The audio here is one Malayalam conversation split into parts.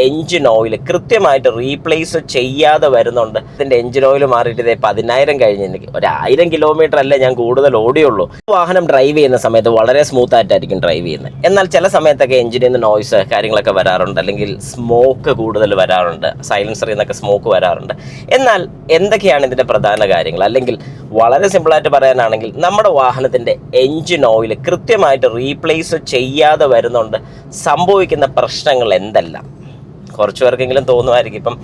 എഞ്ചിൻ ഓയിൽ കൃത്യമായിട്ട് റീപ്ലേസ് ചെയ്യാതെ വരുന്നുണ്ട്. ഇതിൻ്റെ എഞ്ചിൻ ഓയിൽ മാറിയിട്ട് ഇതേ 10,000 കഴിഞ്ഞ് എനിക്ക് 1000 കിലോമീറ്റർ അല്ലേ ഞാൻ കൂടുതൽ ഓടിയുള്ളൂ. വാഹനം ഡ്രൈവ് ചെയ്യുന്ന സമയത്ത് വളരെ സ്മൂത്ത് ആയിട്ടായിരിക്കും ഡ്രൈവ് ചെയ്യുന്നത്. എന്നാൽ ചില സമയത്തൊക്കെ എഞ്ചിനിൽ നിന്ന് നോയ്സ് കാര്യങ്ങളൊക്കെ വരാറുണ്ട്, അല്ലെങ്കിൽ സ്മോക്ക് കൂടുതൽ വരാറുണ്ട്, സൈലൻസറിൽ നിന്നൊക്കെ സ്മോക്ക് വരാറുണ്ട്. എന്നാൽ എന്തൊക്കെയാണ് ഇതിൻ്റെ പ്രധാന കാര്യങ്ങൾ? അല്ലെങ്കിൽ വളരെ സിമ്പിളായിട്ട് പറയാനാണെങ്കിൽ നമ്മുടെ വാഹനത്തിൻ്റെ എഞ്ചിൻ ഓയിൽ കൃത്യമായിട്ട് റീപ്ലേസ് ചെയ്യാതെ വരുന്നുണ്ട് സംഭവിക്കുന്ന പ്രശ്നങ്ങൾ എന്തെല്ലാം? കുറച്ച് പേർക്കെങ്കിലും തോന്നുമായിരിക്കും, ഇപ്പം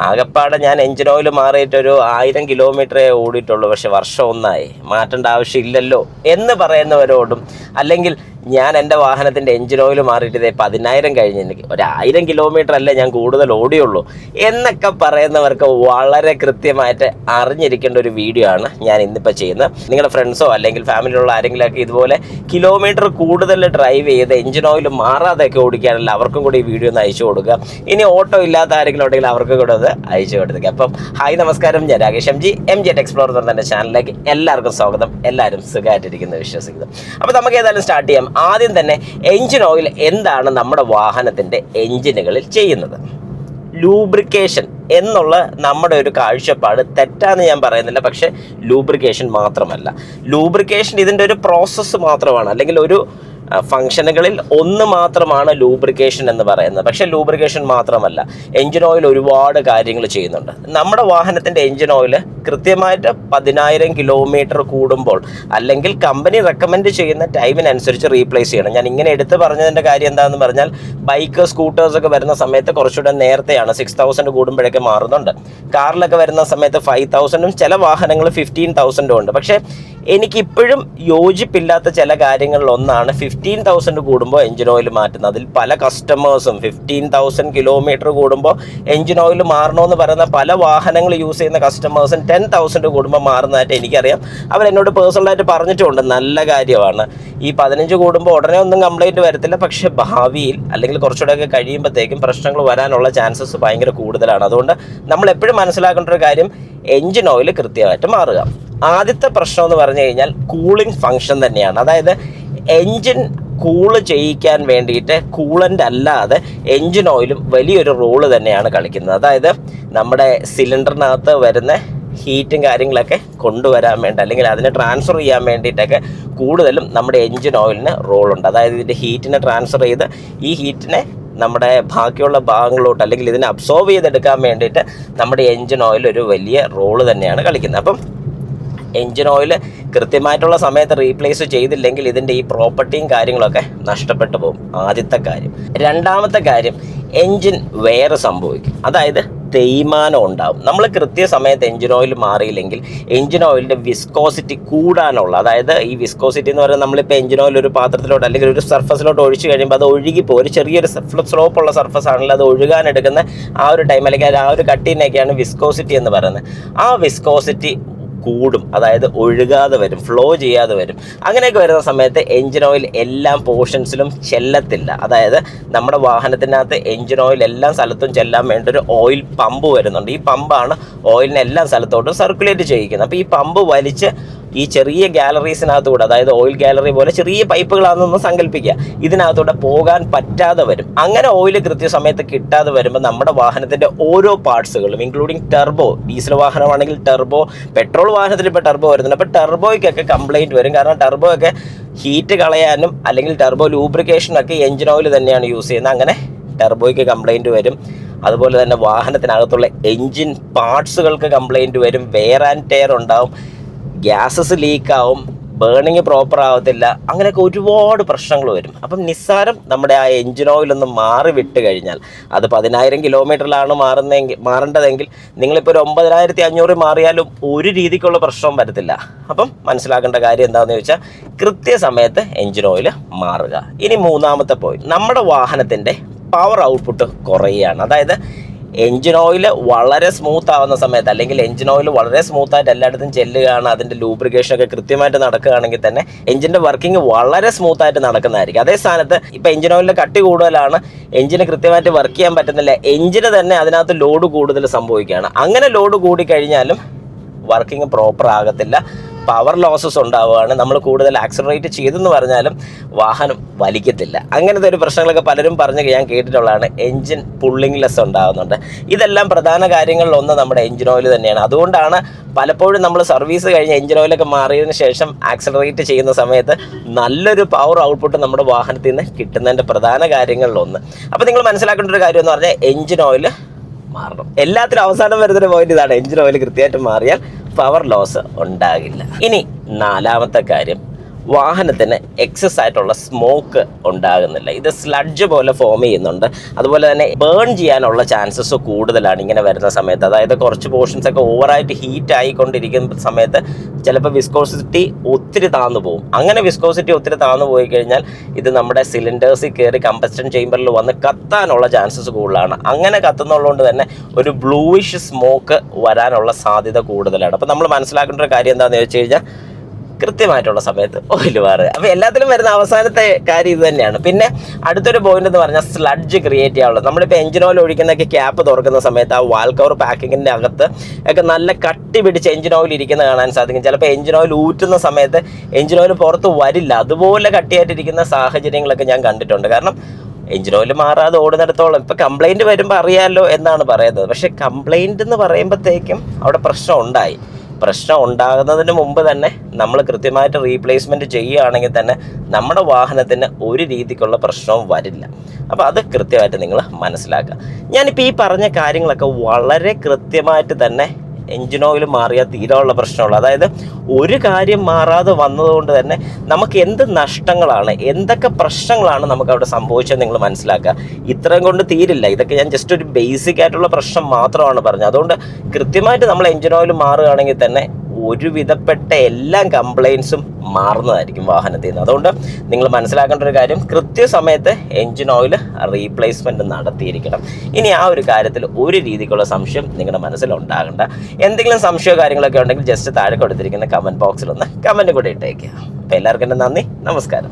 ആകപ്പാടെ ഞാൻ എഞ്ചിൻ ഓയിൽ മാറിയിട്ടൊരു 1000 കിലോമീറ്ററേ ഓടിയിട്ടുള്ളൂ, പക്ഷെ വർഷം ഒന്നായി, മാറ്റേണ്ട ആവശ്യമില്ലല്ലോ എന്ന് പറയുന്നവരോടും, അല്ലെങ്കിൽ ഞാൻ എൻ്റെ വാഹനത്തിൻ്റെ എഞ്ചിൻ ഓയിൽ മാറിയിട്ട് ഇതേ 10,000 കഴിഞ്ഞ് എനിക്ക് 1000 കിലോമീറ്റർ അല്ലേ ഞാൻ കൂടുതൽ ഓടിയുള്ളൂ എന്നൊക്കെ പറയുന്നവർക്ക് വളരെ കൃത്യമായിട്ട് അറിഞ്ഞിരിക്കേണ്ട ഒരു വീഡിയോ ആണ് ഞാൻ ഇന്നിപ്പോൾ ചെയ്യുന്നത്. നിങ്ങളുടെ ഫ്രണ്ട്സോ അല്ലെങ്കിൽ ഫാമിലിയിലുള്ള ആരെങ്കിലുമൊക്കെ ഇതുപോലെ കിലോമീറ്റർ കൂടുതൽ ഡ്രൈവ് ചെയ്ത് എഞ്ചിൻ ഓയിൽ മാറാതെയൊക്കെ ഓടിക്കാനല്ല അവർക്കും കൂടി ഈ വീഡിയോ ഒന്ന് അയച്ചു കൊടുക്കുക. ഇനി ഓട്ടോ ഇല്ലാത്ത ആരെങ്കിലും ഉണ്ടെങ്കിൽ അവർക്ക് കൂടെ അത് അയച്ചു കൊടുക്കുക. അപ്പം ഹായ് നമസ്കാരം, ഞാൻ രാകേഷ് MG എക്സ്പ്ലോർ എന്ന് പറഞ്ഞ എൻ്റെ ചാനലിലേക്ക് എല്ലാവർക്കും സ്വാഗതം. എല്ലാവരും സുഖമായിട്ടിരിക്കുന്നു വിശ്വസിക്കുന്നു. അപ്പോൾ നമുക്ക് ഏതായാലും സ്റ്റാർട്ട് ചെയ്യാം. ആദ്യം തന്നെ എഞ്ചിൻ ഓയിൽ എന്താണ് നമ്മുടെ വാഹനത്തിൻ്റെ എഞ്ചിനുകളിൽ ചെയ്യുന്നത്? ലൂബ്രിക്കേഷൻ എന്നുള്ള നമ്മുടെ ഒരു കാഴ്ചപ്പാട് തെറ്റാന്ന് ഞാൻ പറയുന്നില്ല, പക്ഷേ ലൂബ്രിക്കേഷൻ മാത്രമല്ല. ലൂബ്രിക്കേഷൻ ഇതിൻ്റെ ഒരു പ്രോസസ്സ് മാത്രമാണ്, അല്ലെങ്കിൽ ഒരു ഫംഗ്ഷനുകളിൽ ഒന്ന് മാത്രമാണ് ലൂബ്രിക്കേഷൻ എന്ന് പറയുന്നത്. പക്ഷേ ലൂബ്രിക്കേഷൻ മാത്രമല്ല, എഞ്ചിൻ ഓയിൽ ഒരുപാട് കാര്യങ്ങൾ ചെയ്യുന്നുണ്ട്. നമ്മുടെ വാഹനത്തിൻ്റെ എഞ്ചിൻ ഓയിൽ കൃത്യമായിട്ട് 10,000 കിലോമീറ്റർ കൂടുമ്പോൾ, അല്ലെങ്കിൽ കമ്പനി റെക്കമെൻഡ് ചെയ്യുന്ന ടൈമിനനുസരിച്ച് റീപ്ലേസ് ചെയ്യണം. ഞാൻ ഇങ്ങനെ എടുത്ത് പറഞ്ഞതിൻ്റെ കാര്യം എന്താണെന്ന് പറഞ്ഞാൽ, ബൈക്ക് സ്കൂട്ടേഴ്സൊക്കെ വരുന്ന സമയത്ത് കുറച്ചുകൂടെ നേരത്തെയാണ് 6,000 കൂടുമ്പോഴൊക്കെ മാറുന്നുണ്ട്. കാറിലൊക്കെ വരുന്ന സമയത്ത് 5,000-ഉം ചില വാഹനങ്ങൾ 15,000-ഉം ഉണ്ട്. പക്ഷേ എനിക്കിപ്പോഴും യോജിപ്പില്ലാത്ത ചില കാര്യങ്ങളിലൊന്നാണ് 15,000 കൂടുമ്പോൾ എഞ്ചിൻ ഓയിൽ മാറ്റുന്നത്. അതിൽ പല കസ്റ്റമേഴ്സും 15,000 കിലോമീറ്റർ കൂടുമ്പോൾ എഞ്ചിൻ ഓയിൽ മാറണമെന്ന് പറയുന്ന പല വാഹനങ്ങൾ യൂസ് ചെയ്യുന്ന കസ്റ്റമേഴ്സും 10,000 കൂടുമ്പോൾ മാറുന്നതായിട്ട് എനിക്കറിയാം. അവരെന്നോട് പേഴ്സണലായിട്ട് പറഞ്ഞിട്ടുമുണ്ട്. നല്ല കാര്യമാണ്. ഈ 15 കൂടുമ്പോൾ ഉടനെ ഒന്നും കംപ്ലൈൻറ്റ് വരത്തില്ല, പക്ഷേ ഭാവിയിൽ അല്ലെങ്കിൽ കുറച്ചുകൂടെയൊക്കെ കഴിയുമ്പോഴത്തേക്കും പ്രശ്നങ്ങൾ വരാനുള്ള ചാൻസസ് ഭയങ്കര കൂടുതലാണ്. അതുകൊണ്ട് നമ്മൾ എപ്പോഴും മനസ്സിലാക്കേണ്ട ഒരു കാര്യം, എഞ്ചിൻ ഓയിൽ കൃത്യമായിട്ട് മാറുക. ആദ്യത്തെ പ്രശ്നം എന്ന് പറഞ്ഞു കഴിഞ്ഞാൽ കൂളിംഗ് ഫംഗ്ഷൻ തന്നെയാണ്. അതായത് എൻജിൻ കൂള് ചെയ്യിക്കാൻ വേണ്ടിയിട്ട് കൂളൻ്റ് അല്ലാതെ എൻജിൻ ഓയിലും വലിയൊരു റോള് തന്നെയാണ് കളിക്കുന്നത്. അതായത് നമ്മുടെ സിലിണ്ടറിനകത്ത് വരുന്ന ഹീറ്റും കാര്യങ്ങളൊക്കെ കൊണ്ടുവരാൻ വേണ്ടി, അല്ലെങ്കിൽ അതിനെ ട്രാൻസ്ഫർ ചെയ്യാൻ വേണ്ടിയിട്ടൊക്കെ കൂടുതലും നമ്മുടെ എൻജിൻ ഓയിലിന് റോളുണ്ട്. അതായത് ഇതിൻ്റെ ഹീറ്റിനെ ട്രാൻസ്ഫർ ചെയ്ത് ഈ ഹീറ്റിനെ നമ്മുടെ ബാക്കിയുള്ള ഭാഗങ്ങളിലോട്ട്, അല്ലെങ്കിൽ ഇതിനെ അബ്സോർവ് ചെയ്തെടുക്കാൻ വേണ്ടിയിട്ട് നമ്മുടെ എൻജിൻ ഓയിൽ ഒരു വലിയ റോള് തന്നെയാണ് കളിക്കുന്നത്. അപ്പം എൻജിൻ ഓയിൽ കൃത്യമായിട്ടുള്ള സമയത്ത് റീപ്ലേസ് ചെയ്തില്ലെങ്കിൽ ഇതിൻ്റെ ഈ പ്രോപ്പർട്ടിയും കാര്യങ്ങളൊക്കെ നഷ്ടപ്പെട്ടു പോകും. ആദ്യത്തെ കാര്യം. രണ്ടാമത്തെ കാര്യം, എൻജിൻ വെയർ സംഭവിക്കും. അതായത് തേയ്മാനം ഉണ്ടാവും. നമ്മൾ കൃത്യസമയത്ത് എൻജിൻ ഓയിൽ മാറിയില്ലെങ്കിൽ എൻജിൻ ഓയിലിൻ്റെ വിസ്കോസിറ്റി കൂടാനുള്ള, അതായത് ഈ വിസ്കോസിറ്റി എന്ന് പറയുന്നത്, നമ്മളിപ്പോൾ എൻജിൻ ഓയിൽ ഒരു പാത്രത്തിലോട്ട് അല്ലെങ്കിൽ ഒരു സർഫസിലോട്ട് ഒഴിച്ച് കഴിയുമ്പോൾ അത് ഒഴുകിപ്പോൾ ഒരു ചെറിയൊരു സ്ലോപ്പുള്ള സർഫസ് ആണെങ്കിൽ അത് ഒഴുകാനെടുക്കുന്ന ആ ഒരു ടൈം, അല്ലെങ്കിൽ ആ ഒരു കട്ടിനൊക്കെയാണ് വിസ്കോസിറ്റി എന്ന് പറയുന്നത്. ആ വിസ്കോസിറ്റി കൂടും, അതായത് ഒഴുകാതെ വരും, ഫ്ലോ ചെയ്യാതെ വരും. അങ്ങനെയൊക്കെ വരുന്ന സമയത്ത് എൻജിൻ ഓയിൽ എല്ലാ പോർഷൻസിലും ചെല്ലത്തില്ല. അതായത് നമ്മുടെ വാഹനത്തിനകത്ത് എൻജിൻ ഓയിൽ എല്ലാ സ്ഥലത്തും ചെല്ലാൻ വേണ്ട ഒരു ഓയിൽ പമ്പ് വരുന്നുണ്ട്. ഈ പമ്പാണ് ഓയിലിനെ എല്ലാ സ്ഥലത്തോട്ടും സർക്കുലേറ്റ് ചെയ്യിക്കുന്നത്. അപ്പോൾ ഈ പമ്പ് വലിച്ച് ഈ ചെറിയ ഗാലറീസിനകത്തൂടെ, അതായത് ഓയിൽ ഗാലറി പോലെ ചെറിയ പൈപ്പുകളാണെന്നൊന്ന് സങ്കല്പിക്കുക, ഇതിനകത്തൂടെ പോകാൻ പറ്റാതെ വരും. അങ്ങനെ ഓയിൽ കൃത്യസമയത്ത് കിട്ടാതെ വരുമ്പോൾ നമ്മുടെ വാഹനത്തിൻ്റെ ഓരോ പാർട്സുകളും, ഇൻക്ലൂഡിങ് ടെർബോ, ഡീസൽ വാഹനമാണെങ്കിൽ ടെർബോ, പെട്രോൾ വാഹനത്തിൽ ഇപ്പോൾ ടെർബോ വരുന്നുണ്ട്. അപ്പോൾ ടെർബോയ്ക്കൊക്കെ കംപ്ലൈൻറ്റ് വരും. കാരണം ടെർബോ ഒക്കെ ഹീറ്റ് കളയാനും അല്ലെങ്കിൽ ടെർബോ ലൂബ്രിക്കേഷനൊക്കെ എൻജിൻ ഓയിൽ തന്നെയാണ് യൂസ് ചെയ്യുന്നത്. അങ്ങനെ ടെർബോയ്ക്ക് കംപ്ലൈൻറ്റ് വരും. അതുപോലെ തന്നെ വാഹനത്തിനകത്തുള്ള എൻജിൻ പാർട്സുകൾക്ക് കംപ്ലൈൻറ്റ് വരും. വെയർ ആൻഡ് ടയർ ഉണ്ടാവും, ഗ്യാസസ് ലീക്കാവും, ബേണിങ് പ്രോപ്പർ ആവത്തില്ല. അങ്ങനെയൊക്കെ ഒരുപാട് പ്രശ്നങ്ങൾ വരും. അപ്പം നിസ്സാരം നമ്മുടെ ആ എൻജിൻ ഓയിലൊന്ന് മാറി വിട്ട് കഴിഞ്ഞാൽ, അത് 10,000 കിലോമീറ്ററിലാണ് മാറേണ്ടതെങ്കിൽ നിങ്ങളിപ്പോൾ ഒരു 9,500 മാറിയാലും ഒരു രീതിക്കുള്ള പ്രശ്നവും വരത്തില്ല. അപ്പം മനസ്സിലാക്കേണ്ട കാര്യം എന്താണെന്ന് ചോദിച്ചാൽ, കൃത്യസമയത്ത് എൻജിൻ ഓയിൽ മാറുക. ഇനി മൂന്നാമത്തെ പോയിന്റ്, നമ്മുടെ വാഹനത്തിൻ്റെ പവർ ഔട്ട്പുട്ട് കുറയുകയാണ്. അതായത് എൻജിൻ ഓയിൽ വളരെ സ്മൂത്ത് ആവുന്ന സമയത്ത്, അല്ലെങ്കിൽ എൻജിൻ ഓയിൽ വളരെ സ്മൂത്തായിട്ട് എല്ലായിടത്തും ചെല്ലുകയാണ്, അതിൻ്റെ ലൂബ്രിക്കേഷനൊക്കെ കൃത്യമായിട്ട് നടക്കുകയാണെങ്കിൽ തന്നെ എൻജിൻ്റെ വർക്കിംഗ് വളരെ സ്മൂത്തായിട്ട് നടക്കുന്നതായിരിക്കും. അതേ സ്ഥാനത്ത് ഇപ്പോൾ എൻജിൻ ഓയിലിൻ്റെ കട്ടി കൂടുതലാണ്, എൻജിന് കൃത്യമായിട്ട് വർക്ക് ചെയ്യാൻ പറ്റുന്നില്ല, എൻജിന് തന്നെ അതിനകത്ത് ലോഡ് കൂടുതൽ സംഭവിക്കുകയാണ്. അങ്ങനെ ലോഡ് കൂടിക്കഴിഞ്ഞാലും വർക്കിംഗ് പ്രോപ്പർ ആകത്തില്ല, പവർ ലോസസ് ഉണ്ടാവുകയാണ്. നമ്മൾ കൂടുതൽ ആക്സിലറേറ്റ് ചെയ്തെന്ന് പറഞ്ഞാലും വാഹനം വലിക്കത്തില്ല. അങ്ങനത്തെ ഒരു പ്രശ്നങ്ങളൊക്കെ പലരും പറഞ്ഞ് ഞാൻ കേട്ടിട്ടുള്ളതാണ്. എൻജിൻ പുള്ളിംഗ് ലെസ് ഉണ്ടാകുന്നുണ്ട്. ഇതെല്ലാം പ്രധാന കാര്യങ്ങളിലൊന്ന് നമ്മുടെ എൻജിൻ ഓയിൽ തന്നെയാണ്. അതുകൊണ്ടാണ് പലപ്പോഴും നമ്മൾ സർവീസ് കഴിഞ്ഞ് എൻജിൻ ഓയിലൊക്കെ മാറിയതിന് ശേഷം ആക്സിലറേറ്റ് ചെയ്യുന്ന സമയത്ത് നല്ലൊരു പവർ ഔട്ട്പുട്ട് നമ്മുടെ വാഹനത്തിൽ നിന്ന് കിട്ടുന്നതിൻ്റെ പ്രധാന കാര്യങ്ങളിലൊന്ന്. അപ്പോൾ നിങ്ങൾ മനസ്സിലാക്കേണ്ട ഒരു കാര്യം എന്ന് പറഞ്ഞാൽ എൻജിൻ ഓയിൽ മാറണം. എല്ലാത്തിനും അവസാനം വരുന്നൊരു പോയിന്റ് ഇതാണ്. എൻജിൻ ഓയിൽ കൃത്യമായിട്ട് മാറിയാൽ പവർ ലോസ് ഉണ്ടാകില്ല. ഇനി നാലാമത്തെ കാര്യം, വാഹനത്തിന് എക്സസ് ആയിട്ടുള്ള സ്മോക്ക് ഉണ്ടാകുന്നില്ല. ഇത് സ്ലഡ്ജ് പോലെ ഫോം ചെയ്യുന്നുണ്ട്. അതുപോലെ തന്നെ ബേൺ ചെയ്യാനുള്ള ചാൻസസ് കൂടുതലാണ് ഇങ്ങനെ വരുന്ന സമയത്ത്. അതായത് കുറച്ച് പോർഷൻസ് ഒക്കെ ഓവറായിട്ട് ഹീറ്റ് ആയിക്കൊണ്ടിരിക്കുന്ന സമയത്ത് ചിലപ്പോൾ വിസ്കോസിറ്റി ഒത്തിരി താന്നു പോകും. അങ്ങനെ വിസ്കോസിറ്റി ഒത്തിരി താന്നു പോയി കഴിഞ്ഞാൽ ഇത് നമ്മുടെ സിലിണ്ടേഴ്സിൽ കയറി കമ്പസ്റ്റൻ ചേമ്പറിൽ വന്ന് കത്താനുള്ള ചാൻസസ് കൂടുതലാണ്. അങ്ങനെ കത്തുന്നുള്ളതുകൊണ്ട് തന്നെ ഒരു ബ്ലൂയിഷ് സ്മോക്ക് വരാനുള്ള സാധ്യത കൂടുതലാണ്. അപ്പോൾ നമ്മൾ മനസ്സിലാക്കേണ്ട ഒരു കാര്യം എന്താണെന്ന് വെച്ച് കഴിഞ്ഞാൽ കൃത്യമായിട്ടുള്ള സമയത്ത് ഓയിൽ മാറുക. അപ്പോൾ എല്ലാത്തിലും വരുന്ന അവസാനത്തെ കാര്യം ഇത് തന്നെയാണ്. പിന്നെ അടുത്തൊരു പോയിന്റ് എന്ന് പറഞ്ഞാൽ സ്ലഡ്ജ് ക്രിയേറ്റ് ചെയ്യാനുള്ളത്. നമ്മളിപ്പോൾ എഞ്ചിൻ ഓയിൽ ഒഴിക്കുന്നൊക്കെ ക്യാപ്പ് തുറക്കുന്ന സമയത്ത് ആ വാൽ കവർ പാക്കിങ്ങിൻ്റെ അകത്ത് ഒക്കെ നല്ല കട്ടി പിടിച്ച് എഞ്ചിൻ ഓയിൽ ഇരിക്കുന്ന കാണാൻ സാധിക്കും. ചിലപ്പോൾ എഞ്ചിൻ ഓയിൽ ഊറ്റുന്ന സമയത്ത് എഞ്ചിൻ ഓയിൽ പുറത്ത് വരില്ല. അതുപോലെ കട്ടിയായിട്ടിരിക്കുന്ന സാഹചര്യങ്ങളൊക്കെ ഞാൻ കണ്ടിട്ടുണ്ട്. കാരണം എഞ്ചിൻ ഓയിൽ മാറാതെ ഓടുന്നിടത്തോളം ഇപ്പോൾ കംപ്ലൈൻറ്റ് വരുമ്പോൾ അറിയാമല്ലോ എന്നാണ് പറയുന്നത്. പക്ഷേ കംപ്ലൈൻറ്റ് എന്ന് പറയുമ്പോഴത്തേക്കും അവിടെ പ്രശ്നം ഉണ്ടാകുന്നതിന് മുമ്പ് തന്നെ നമ്മൾ കൃത്യമായിട്ട് റീപ്ലേസ്മെൻറ്റ് ചെയ്യുകയാണെങ്കിൽ തന്നെ നമ്മുടെ വാഹനത്തിന് ഒരു രീതിക്കുള്ള പ്രശ്നവും വരില്ല. അപ്പോൾ അത് കൃത്യമായിട്ട് നിങ്ങൾ മനസ്സിലാക്കുക. ഞാനിപ്പോൾ ഈ പറഞ്ഞ കാര്യങ്ങളൊക്കെ വളരെ കൃത്യമായിട്ട് തന്നെ എഞ്ചിൻ ഓയിൽ മാറിയാൽ തീരാനുള്ള പ്രശ്നമുള്ളൂ. അതായത് ഒരു കാര്യം മാറാതെ വന്നതുകൊണ്ട് തന്നെ നമുക്ക് എന്ത് നഷ്ടങ്ങളാണ്, എന്തൊക്കെ പ്രശ്നങ്ങളാണ് നമുക്ക് അവിടെ സംഭവിച്ചത് നിങ്ങൾ മനസ്സിലാക്കുക. ഇത്രയും കൊണ്ട് തീരില്ല. ഇതൊക്കെ ഞാൻ ജസ്റ്റ് ഒരു ബേസിക് ആയിട്ടുള്ള പ്രശ്നം മാത്രമാണ് പറഞ്ഞത്. അതുകൊണ്ട് കൃത്യമായിട്ട് നമ്മൾ എഞ്ചിൻ ഓയിൽ മാറുകയാണെങ്കിൽ തന്നെ ഒരുവിധപ്പെട്ട എല്ലാ കംപ്ലയിൻസും മാറുന്നതായിരിക്കും വാഹനത്തിൽ നിന്ന്. അതുകൊണ്ട് നിങ്ങൾ മനസ്സിലാക്കേണ്ട ഒരു കാര്യം, കൃത്യസമയത്ത് എഞ്ചിൻ ഓയിൽ റീപ്ലേസ്മെൻറ്റ് നടത്തിയിരിക്കണം. ഇനി ആ ഒരു കാര്യത്തിൽ ഒരു രീതിക്കുള്ള സംശയം നിങ്ങളുടെ മനസ്സിലുണ്ടാകണ്ട. എന്തെങ്കിലും സംശയമോ കാര്യങ്ങളൊക്കെ ഉണ്ടെങ്കിൽ ജസ്റ്റ് താഴെ കൊടുത്തിരിക്കുന്ന കമൻറ്റ് ബോക്സിൽ ഒന്ന് കമൻറ്റ് കൂടെ ഇട്ടേക്കുക. അപ്പോൾ എല്ലാവർക്കും എൻ്റെ നന്ദി, നമസ്കാരം.